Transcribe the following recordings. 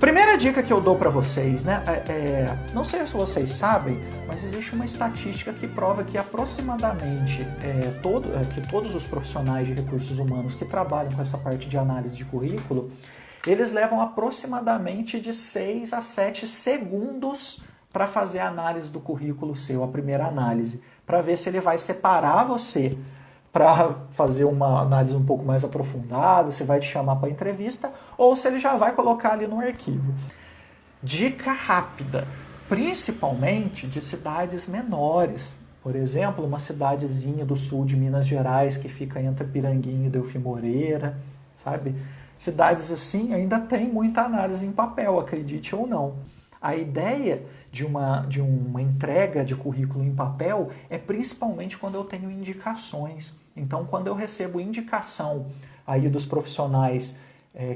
Primeira dica que eu dou para vocês, né? Não sei se vocês sabem, mas existe uma estatística que prova que aproximadamente que todos os profissionais de recursos humanos que trabalham com essa parte de análise de currículo, eles levam aproximadamente de 6 a 7 segundos para fazer a análise do currículo seu, a primeira análise, para ver se ele vai separar você para fazer uma análise um pouco mais aprofundada, se vai te chamar para entrevista, ou se ele já vai colocar ali no arquivo. Dica rápida, principalmente de cidades menores. Por exemplo, uma cidadezinha do sul de Minas Gerais que fica entre Piranguinho e Delfim Moreira, sabe? Cidades assim ainda tem muita análise em papel, acredite ou não. A ideia de uma entrega de currículo em papel é principalmente quando eu tenho indicações. Então, quando eu recebo indicação aí dos profissionais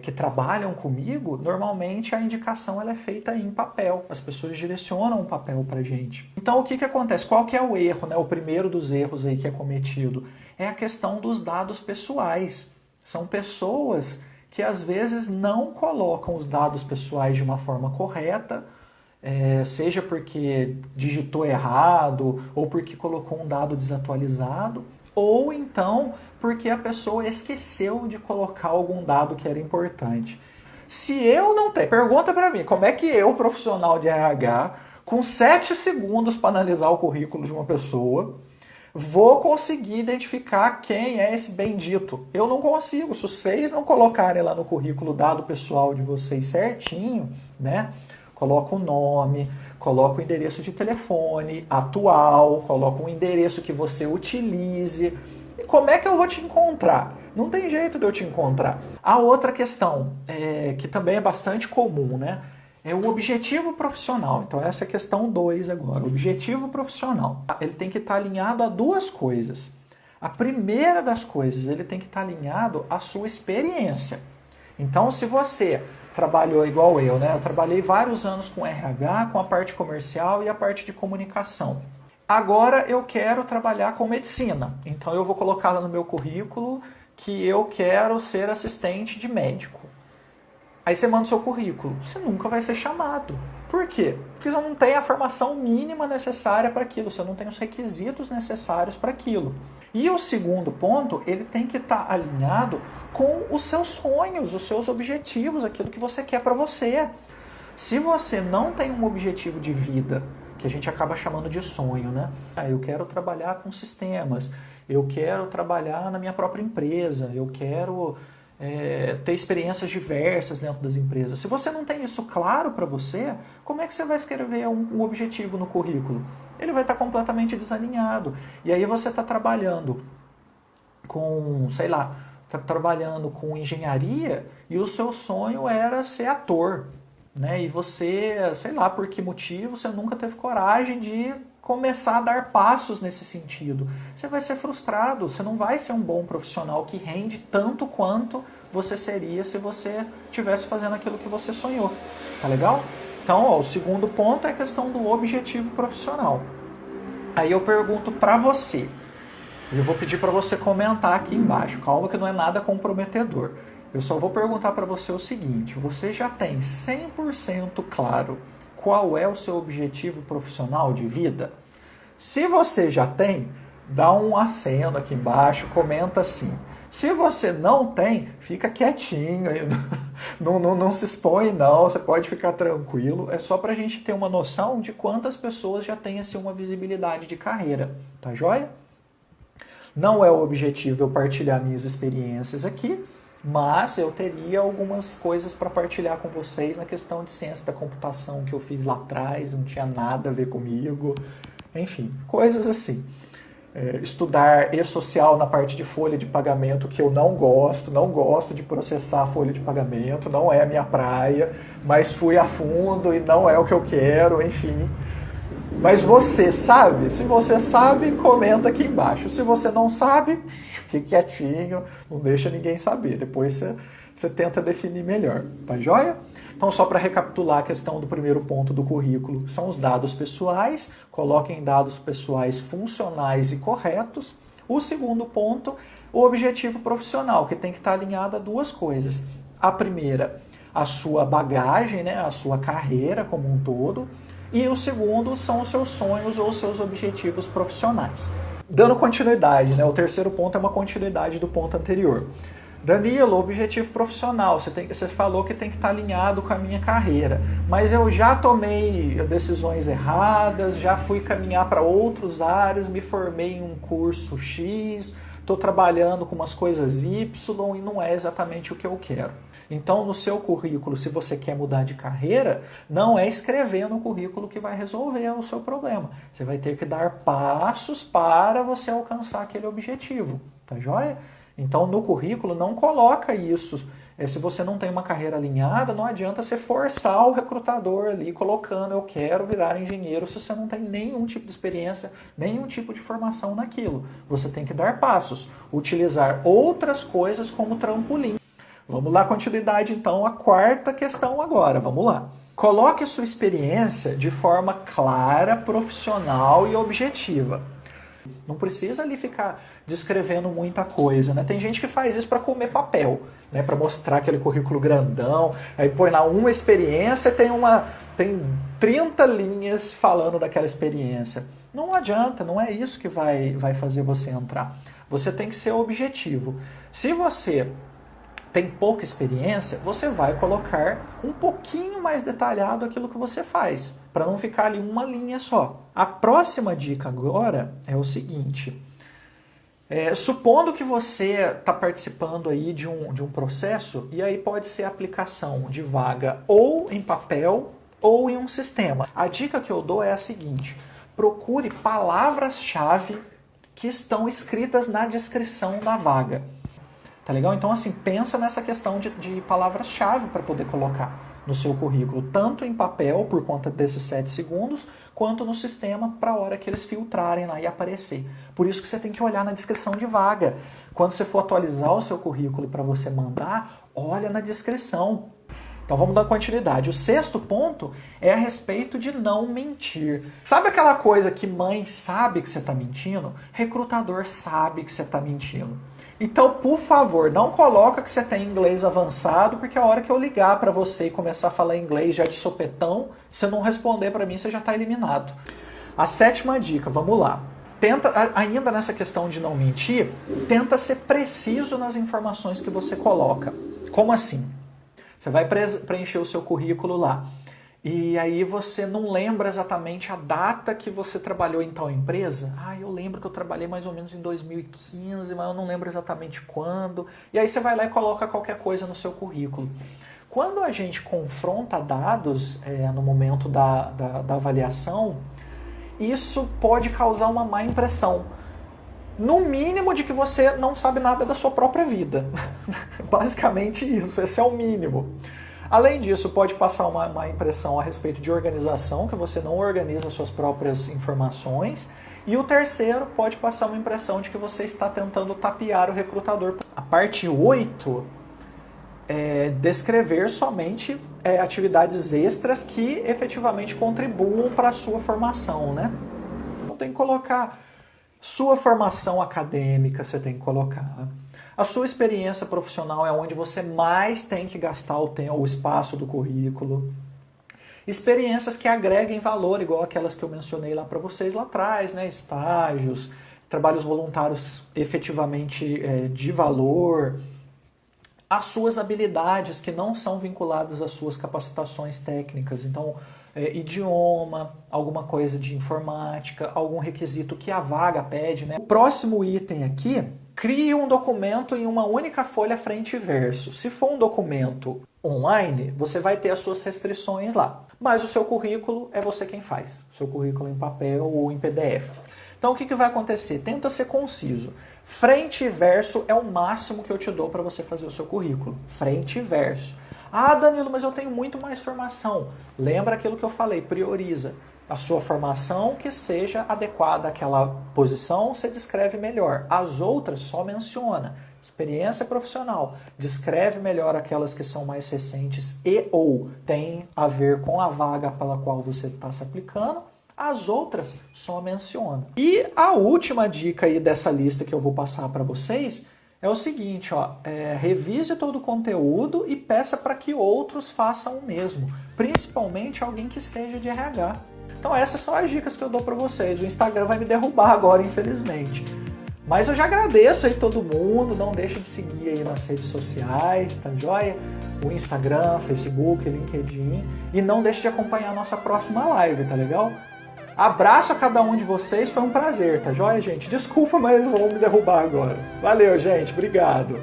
que trabalham comigo, normalmente a indicação ela é feita em papel. As pessoas direcionam o papel para a gente. Então, o que acontece? Qual que é o erro, né? O primeiro dos erros aí que é cometido é a questão dos dados pessoais. São pessoas que às vezes não colocam os dados pessoais de uma forma correta, seja porque digitou errado, ou porque colocou um dado desatualizado, ou então porque a pessoa esqueceu de colocar algum dado que era importante. Se eu não tenho... Pergunta para mim, como é que eu, profissional de RH, com 7 segundos para analisar o currículo de uma pessoa, vou conseguir identificar quem é esse bendito? Eu não consigo. Se vocês não colocarem lá no currículo o dado pessoal de vocês certinho, né? Coloca o nome, coloca o endereço de telefone atual, coloca um endereço que você utilize. E como é que eu vou te encontrar? Não tem jeito de eu te encontrar. A outra questão, que também é bastante comum, né? É o objetivo profissional. Então essa é a questão 2 agora. O objetivo profissional. Ele tem que estar alinhado a 2 coisas. A primeira das coisas, ele tem que estar alinhado à sua experiência. Então se você trabalhou igual eu, né? Eu trabalhei vários anos com RH, com a parte comercial e a parte de comunicação. Agora eu quero trabalhar com medicina. Então eu vou colocar lá no meu currículo que eu quero ser assistente de médico. Aí você manda o seu currículo. Você nunca vai ser chamado. Por quê? Porque você não tem a formação mínima necessária para aquilo. Você não tem os requisitos necessários para aquilo. E o segundo ponto, ele tem que estar alinhado com os seus sonhos, os seus objetivos, aquilo que você quer para você. Se você não tem um objetivo de vida, que a gente acaba chamando de sonho, né? Eu quero trabalhar com sistemas, eu quero trabalhar na minha própria empresa, eu quero ter experiências diversas dentro das empresas. Se você não tem isso claro para você, como é que você vai escrever um objetivo no currículo? Ele vai estar completamente desalinhado. E aí você está trabalhando com, sei lá, trabalhando com engenharia e o seu sonho era ser ator, né? E você, sei lá por que motivo, você nunca teve coragem de começar a dar passos nesse sentido. Você vai ser frustrado, você não vai ser um bom profissional que rende tanto quanto você seria se você estivesse fazendo aquilo que você sonhou. Tá legal? Então, o segundo ponto é a questão do objetivo profissional. Aí eu pergunto para você, e eu vou pedir para você comentar aqui embaixo, calma que não é nada comprometedor. Eu só vou perguntar para você o seguinte, você já tem 100% claro qual é o seu objetivo profissional de vida? Se você já tem, dá um aceno aqui embaixo, comenta assim. Se você não tem, fica quietinho, não se expõe não, você pode ficar tranquilo. É só para a gente ter uma noção de quantas pessoas já têm assim, uma visibilidade de carreira, tá joia? Não é o objetivo eu partilhar minhas experiências aqui, mas eu teria algumas coisas para partilhar com vocês na questão de ciência da computação que eu fiz lá atrás, não tinha nada a ver comigo, enfim, coisas assim. Estudar e-social na parte de folha de pagamento que eu não gosto de processar folha de pagamento, não é a minha praia, mas fui a fundo e não é o que eu quero, enfim. Mas você sabe? Se você sabe, comenta aqui embaixo. Se você não sabe, fique quietinho, não deixa ninguém saber. Depois você tenta definir melhor, tá joia? Então, só para recapitular a questão do primeiro ponto do currículo, são os dados pessoais, coloquem dados pessoais funcionais e corretos. O segundo ponto, o objetivo profissional, que tem que estar alinhado a 2 coisas. A primeira, a sua bagagem, né, a sua carreira como um todo. E o segundo são os seus sonhos ou os seus objetivos profissionais. Dando continuidade, né, o terceiro ponto é uma continuidade do ponto anterior. Danilo, objetivo profissional, você falou que tem que estar alinhado com a minha carreira, mas eu já tomei decisões erradas, já fui caminhar para outras áreas, me formei em um curso X, estou trabalhando com umas coisas Y e não é exatamente o que eu quero. Então, no seu currículo, se você quer mudar de carreira, não é escrever no currículo que vai resolver o seu problema. Você vai ter que dar passos para você alcançar aquele objetivo, tá joia? Então, no currículo, não coloca isso. Se você não tem uma carreira alinhada, não adianta você forçar o recrutador ali, colocando eu quero virar engenheiro, se você não tem nenhum tipo de experiência, nenhum tipo de formação naquilo. Você tem que dar passos, utilizar outras coisas como trampolim. Vamos lá, continuidade então, a quarta questão agora, vamos lá. Coloque a sua experiência de forma clara, profissional e objetiva. Não precisa ali ficar descrevendo muita coisa, né? Tem gente que faz isso para comer papel, né? Para mostrar aquele currículo grandão, aí põe lá uma experiência e tem 30 linhas falando daquela experiência. Não adianta, não é isso que vai fazer você entrar. Você tem que ser objetivo. Se você tem pouca experiência, você vai colocar um pouquinho mais detalhado aquilo que você faz, para não ficar ali uma linha só. A próxima dica agora é o seguinte, supondo que você está participando aí de um processo, e aí pode ser aplicação de vaga ou em papel ou em um sistema. A dica que eu dou é a seguinte, procure palavras-chave que estão escritas na descrição da vaga. Tá legal? Então, assim, pensa nessa questão de palavras-chave para poder colocar no seu currículo, tanto em papel, por conta desses 7 segundos, quanto no sistema, para a hora que eles filtrarem lá e aparecer. Por isso que você tem que olhar na descrição de vaga. Quando você for atualizar o seu currículo para você mandar, olha na descrição. Então, vamos dar continuidade. O sexto ponto é a respeito de não mentir. Sabe aquela coisa que mãe sabe que você está mentindo? Recrutador sabe que você está mentindo. Então, por favor, não coloca que você tem inglês avançado, porque a hora que eu ligar para você e começar a falar inglês já de sopetão, você não responder para mim, você já está eliminado. A sétima dica, vamos lá. Tenta, ainda nessa questão de não mentir, tenta ser preciso nas informações que você coloca. Como assim? Você vai preencher o seu currículo lá. E aí você não lembra exatamente a data que você trabalhou em tal empresa? Eu lembro que eu trabalhei mais ou menos em 2015, mas eu não lembro exatamente quando. E aí você vai lá e coloca qualquer coisa no seu currículo. Quando a gente confronta dados no momento da avaliação, isso pode causar uma má impressão. No mínimo de que você não sabe nada da sua própria vida. Basicamente isso, esse é o mínimo. Além disso, pode passar uma impressão a respeito de organização, que você não organiza suas próprias informações. E o terceiro, pode passar uma impressão de que você está tentando tapear o recrutador. A parte 8 é descrever somente atividades extras que efetivamente contribuam para a sua formação, né? Então tem que colocar sua formação acadêmica, você tem que colocar. A sua experiência profissional é onde você mais tem que gastar o espaço do currículo. Experiências que agreguem valor, igual aquelas que eu mencionei lá para vocês lá atrás, né? Estágios, trabalhos voluntários efetivamente de valor. As suas habilidades que não são vinculadas às suas capacitações técnicas. Então, idioma, alguma coisa de informática, algum requisito que a vaga pede, né? O próximo item aqui, crie um documento em uma única folha frente e verso. Se for um documento online, você vai ter as suas restrições lá. Mas o seu currículo é você quem faz. Seu currículo em papel ou em PDF. Então o que vai acontecer? Tenta ser conciso. Frente e verso é o máximo que eu te dou para você fazer o seu currículo. Frente e verso. Danilo, mas eu tenho muito mais formação. Lembra aquilo que eu falei, prioriza. A sua formação que seja adequada àquela posição, você descreve melhor. As outras só menciona. Experiência profissional. Descreve melhor aquelas que são mais recentes e ou têm a ver com a vaga pela qual você está se aplicando. As outras só menciona. E a última dica aí dessa lista que eu vou passar para vocês é o seguinte, ó, revise todo o conteúdo e peça para que outros façam o mesmo, principalmente alguém que seja de RH. Então essas são as dicas que eu dou para vocês. O Instagram vai me derrubar agora, infelizmente. Mas eu já agradeço aí todo mundo, não deixa de seguir aí nas redes sociais, tá joia? O Instagram, Facebook, LinkedIn. E não deixe de acompanhar a nossa próxima live, tá legal? Abraço a cada um de vocês, foi um prazer, tá joia, gente? Desculpa, mas vão me derrubar agora. Valeu, gente, obrigado.